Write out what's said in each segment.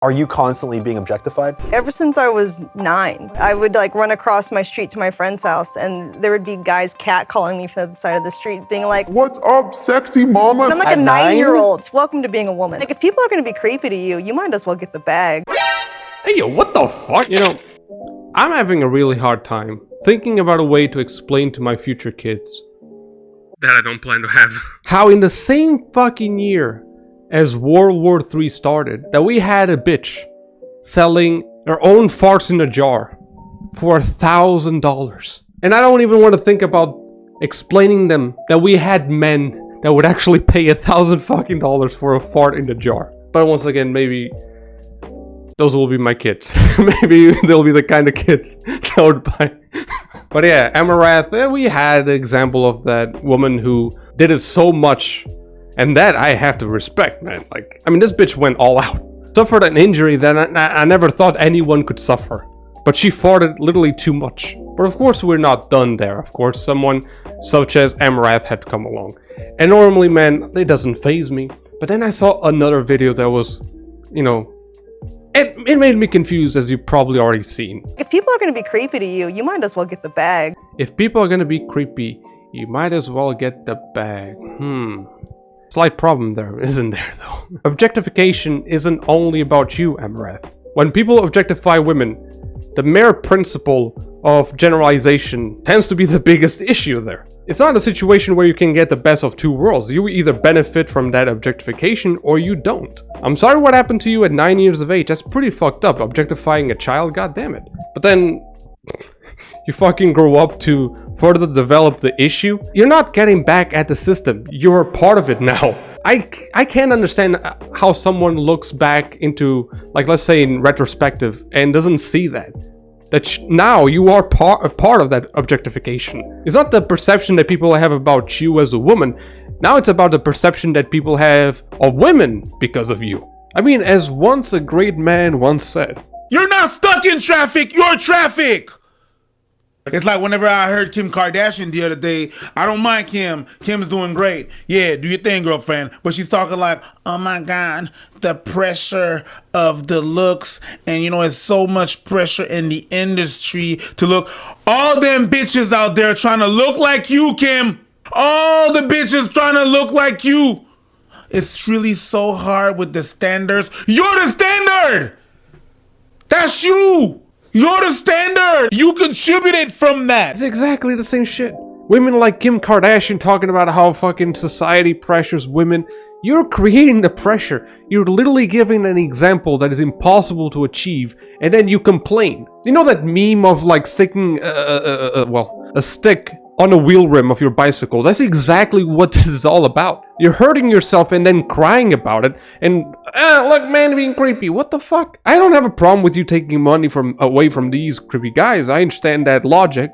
Are you constantly being objectified? Ever since I was 9, I would like run across my street to my friend's house and there would be guys catcalling me from the side of the street being like, "What's up, sexy mama?" And I'm like At a 9? 9-year-old. It's welcome to being a woman. Like if people are gonna be creepy to you, you might as well get the bag. Hey yo, what the fuck? You know, I'm having a really hard time thinking about a way to explain to my future kids that I don't plan to have how in the same fucking year as World War III started, that we had a bitch selling her own farts in a jar for $1,000. And I don't even want to think about explaining them that we had men that would actually pay $1,000 fucking dollars for a fart in the jar. But once again, maybe those will be my kids. Maybe they'll be the kind of kids that would buy. But yeah, Amouranth, we had the example of that woman who did it so much. And that I have to respect, man. Like, I mean, this bitch went all out. Suffered an injury that I never thought anyone could suffer. But she farted literally too much. But of course, we're not done there. Of course, someone such as Amouranth had to come along. And normally, man, it doesn't faze me. But then I saw another video that was, you know, it made me confused, as you've probably already seen. If people are gonna be creepy to you, you might as well get the bag. If people are gonna be creepy, you might as well get the bag. Slight problem there, isn't there, though? Objectification isn't only about you, Amouranth. When people objectify women, the mere principle of generalization tends to be the biggest issue there. It's not a situation where you can get the best of two worlds. You either benefit from that objectification or you don't. I'm sorry what happened to you at 9 years of age. That's pretty fucked up, objectifying a child, goddammit. But then you fucking grow up to further develop the issue. You're not getting back at the system. You're a part of it now. I can't understand how someone looks back into, like, let's say in retrospective and doesn't see that. Now you are a part of that objectification. It's not the perception that people have about you as a woman. Now it's about the perception that people have of women because of you. I mean, as once a great man once said, "You're not stuck in traffic, you're traffic." It's like whenever I heard Kim Kardashian the other day, I don't mind Kim. Kim's doing great. Yeah, do your thing, girlfriend. But she's talking like, oh my God, the pressure of the looks. And you know, it's so much pressure in the industry to look. All them bitches out there trying to look like you, Kim. All the bitches trying to look like you. It's really so hard with the standards. You're the standard. That's you. You're the standard! You contributed from that! It's exactly the same shit. Women like Kim Kardashian talking about how fucking society pressures women. You're creating the pressure. You're literally giving an example that is impossible to achieve, and then you complain. You know that meme of like sticking, a stick on the wheel rim of your bicycle? That's exactly what this is all about. You're hurting yourself and then crying about it, and look, man, being creepy. What the fuck? I don't have a problem with you taking money away from these creepy guys. I understand that logic,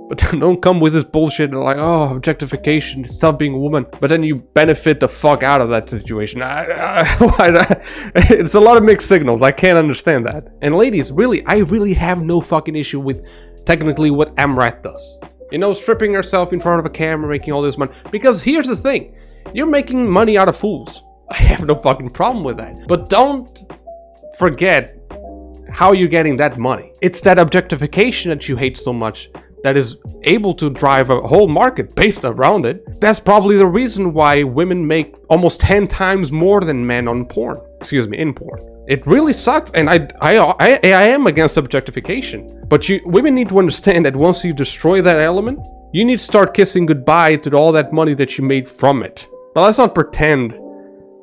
but don't come with this bullshit like, oh, objectification, stop being a woman, but then you benefit the fuck out of that situation. It's a lot of mixed signals. I can't understand that. And ladies, really, I really have no fucking issue with technically what Amouranth does. You know, stripping herself in front of a camera, making all this money. Because here's the thing. You're making money out of fools. I have no fucking problem with that. But don't forget how you're getting that money. It's that objectification that you hate so much that is able to drive a whole market based around it. That's probably the reason why women make almost 10 times more than men on porn. In porn. It really sucks, and I am against objectification. But women need to understand that once you destroy that element, you need to start kissing goodbye to all that money that you made from it. Now let's not pretend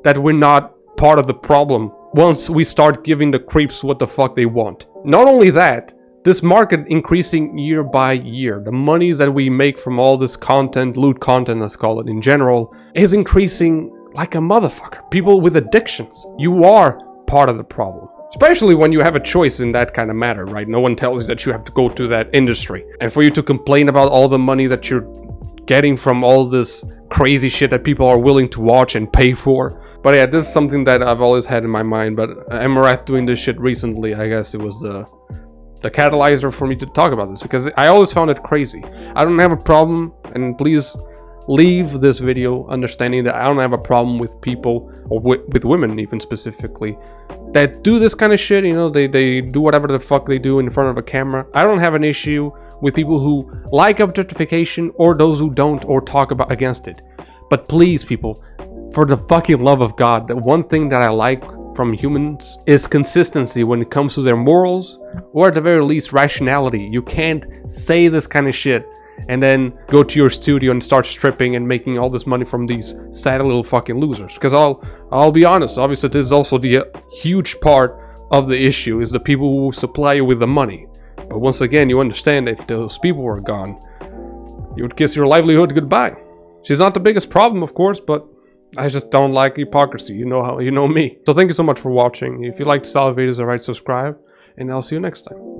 that we're not part of the problem once we start giving the creeps what the fuck they want. Not only that, this market increasing year by year. The monies that we make from all this content, loot content, let's call it in general, is increasing like a motherfucker. People with addictions. You are part of the problem. Especially when you have a choice in that kind of matter, right? No one tells you that you have to go to that industry. And for you to complain about all the money that you're getting from all this crazy shit that people are willing to watch and pay for. But yeah, this is something that I've always had in my mind. But Amouranth doing this shit recently, I guess it was the catalyzer for me to talk about this. Because I always found it crazy. I don't have a problem, and please leave this video understanding that I don't have a problem with people, or with women even specifically, that do this kind of shit. You know, they do whatever the fuck they do in front of a camera. I don't have an issue with people who like objectification or those who don't, or talk about against it. But please, people, for the fucking love of God, the one thing that I like from humans is consistency when it comes to their morals, or at the very least rationality. You can't say this kind of shit and then go to your studio and start stripping and making all this money from these sad little fucking losers. Because I'll be honest, obviously this is also the huge part of the issue, is the people who supply you with the money. But once again, you understand, if those people were gone, you would kiss your livelihood goodbye. She's not the biggest problem, of course, but I just don't like hypocrisy. You know me. So thank you so much for watching. If you like style videos, alright, subscribe, and I'll see you next time.